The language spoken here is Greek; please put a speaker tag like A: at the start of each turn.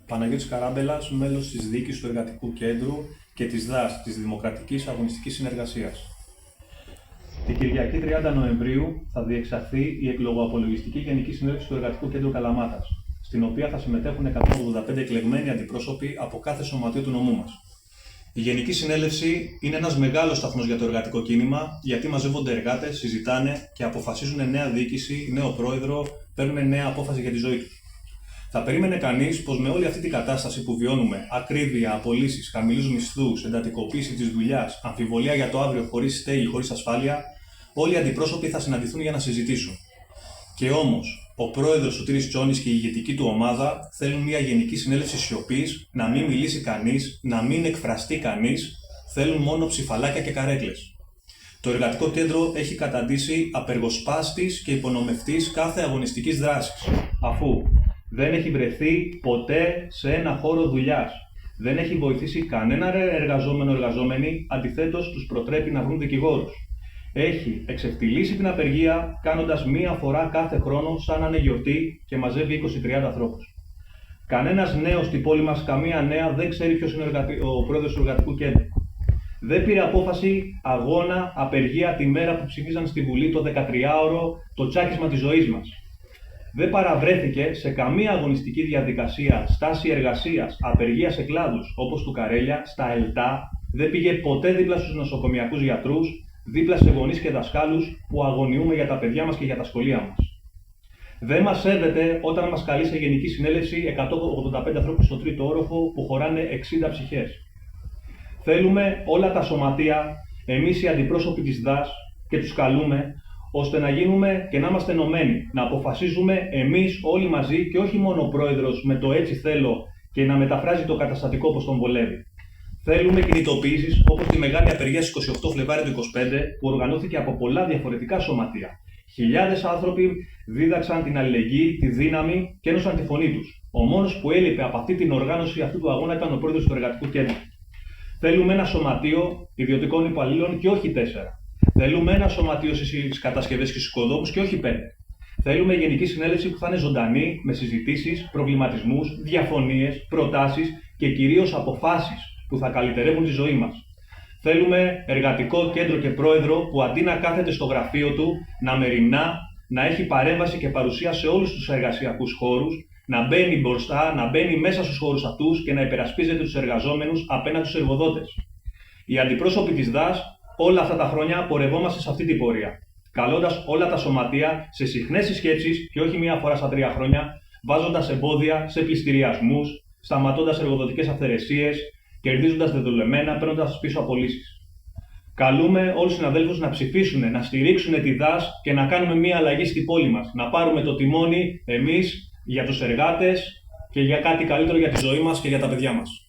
A: Παναγιώτης Καράμπελας, μέλος της Διοίκησης του Εργατικού Κέντρου και της ΔΑΣ, της Δημοκρατικής Αγωνιστικής Συνεργασίας. Την Κυριακή 30 Νοεμβρίου θα διεξαχθεί η εκλογοαπολογιστική Γενική Συνέλευση του Εργατικού Κέντρου Καλαμάτας, στην οποία θα συμμετέχουν 185 εκλεγμένοι αντιπρόσωποι από κάθε σωματείο του νομού μας. Η Γενική Συνέλευση είναι ένας μεγάλος σταθμός για το εργατικό κίνημα, γιατί μαζεύονται εργάτες, συζητάνε και αποφασίζουν νέα διοίκηση, νέο πρόεδρο, παίρνουν νέα απόφαση για τη ζωή τους. Θα περίμενε κανείς πως με όλη αυτή την κατάσταση που βιώνουμε, ακρίβεια, απολύσεις, χαμηλούς μισθούς, εντατικοποίηση της δουλειάς, αμφιβολία για το αύριο χωρίς στέγη, χωρίς ασφάλεια, όλοι οι αντιπρόσωποι θα συναντηθούν για να συζητήσουν. Και όμως, ο πρόεδρος Σωτήρης Τσόνης και η ηγετική του ομάδα θέλουν μια γενική συνέλευση σιωπής, να μην μιλήσει κανείς, να μην εκφραστεί κανείς, θέλουν μόνο ψηφαλάκια και καρέκλες. Το Εργατικό Κέντρο έχει καταντήσει απεργοσπάστης και υπονομευτής κάθε αγωνιστικής δράσης, αφού δεν έχει βρεθεί ποτέ σε ένα χώρο δουλειάς. Δεν έχει βοηθήσει κανένα εργαζόμενη, αντιθέτως τους προτρέπει να βρουν δικηγόρους. Έχει εξευτυλίσει την απεργία, κάνοντας μία φορά κάθε χρόνο σαν να είναι γιορτή και μαζεύει 20-30 ανθρώπους. Κανένας νέος στην πόλη μας, καμία νέα, δεν ξέρει ποιος είναι ο πρόεδρος του Εργατικού Κέντρου. Δεν πήρε απόφαση, αγώνα, απεργία τη μέρα που ψηφίζαν στη Βουλή το 13ωρο το τσάκισμα της ζωής μας. Δεν παραβρέθηκε σε καμία αγωνιστική διαδικασία, στάση εργασίας, απεργία σε κλάδους όπως του Καρέλια, στα ΕΛΤΑ, δεν πήγε ποτέ δίπλα στους νοσοκομιακούς γιατρούς, δίπλα σε γονείς και δασκάλους που αγωνιούμε για τα παιδιά μας και για τα σχολεία μας. Δεν μας σέβεται όταν μας καλεί σε γενική συνέλευση 185 ανθρώπους στο τρίτο όροφο που χωράνε 60 ψυχές. Θέλουμε όλα τα σωματεία, εμείς οι αντιπρόσωποι της ΔΑΣ, και τους καλούμε, ώστε να γίνουμε και να είμαστε ενωμένοι, να αποφασίζουμε εμείς όλοι μαζί και όχι μόνο ο πρόεδρος με το έτσι θέλω και να μεταφράζει το καταστατικό όπως τον βολεύει. Θέλουμε κινητοποιήσεις όπως τη μεγάλη απεργία στις 28 Φλεβάρι του 2025 που οργανώθηκε από πολλά διαφορετικά σωματεία. Χιλιάδες άνθρωποι δίδαξαν την αλληλεγγύη, τη δύναμη και ένωσαν τη φωνή τους. Ο μόνος που έλειπε από αυτή την οργάνωση αυτού του αγώνα ήταν ο πρόεδρος του Εργατικού Κέντρου. Θέλουμε ένα σωματείο ιδιωτικών υπαλλήλων και όχι 4. Θέλουμε ένα σωματείο στις κατασκευές και στους οικοδόμους και όχι 5. Θέλουμε γενική συνέλευση που θα είναι ζωντανή, με συζητήσεις, προβληματισμούς, διαφωνίες, προτάσεις και κυρίως αποφάσεις που θα καλυτερεύουν τη ζωή μας. Θέλουμε εργατικό κέντρο και πρόεδρο που αντί να κάθεται στο γραφείο του, να μεριμνά, να έχει παρέμβαση και παρουσία σε όλους τους εργασιακούς χώρους, να μπαίνει μπροστά, να μπαίνει μέσα στους χώρους αυτούς και να υπερασπίζεται τους εργαζόμενους απέναντι στους εργοδότες. Οι αντιπρόσωποι της ΔΑΣ όλα αυτά τα χρόνια πορευόμαστε σε αυτή την πορεία, καλώντας όλα τα σωματεία σε συχνές συσκέψεις και όχι μία φορά στα 3 χρόνια, βάζοντας εμπόδια σε πληστηριασμούς, σταματώντας εργοδοτικές αυθαιρεσίες, κερδίζοντας δεδουλεμένα, παίρνοντας πίσω απολύσεις. Καλούμε όλους τους συναδέλφους να ψηφίσουν, να στηρίξουν τη ΔΑΣ και να κάνουμε μία αλλαγή στην πόλη μας. Να πάρουμε το τιμόνι εμείς για τους εργάτες και για κάτι καλύτερο για τη ζωή μας και για τα παιδιά μας.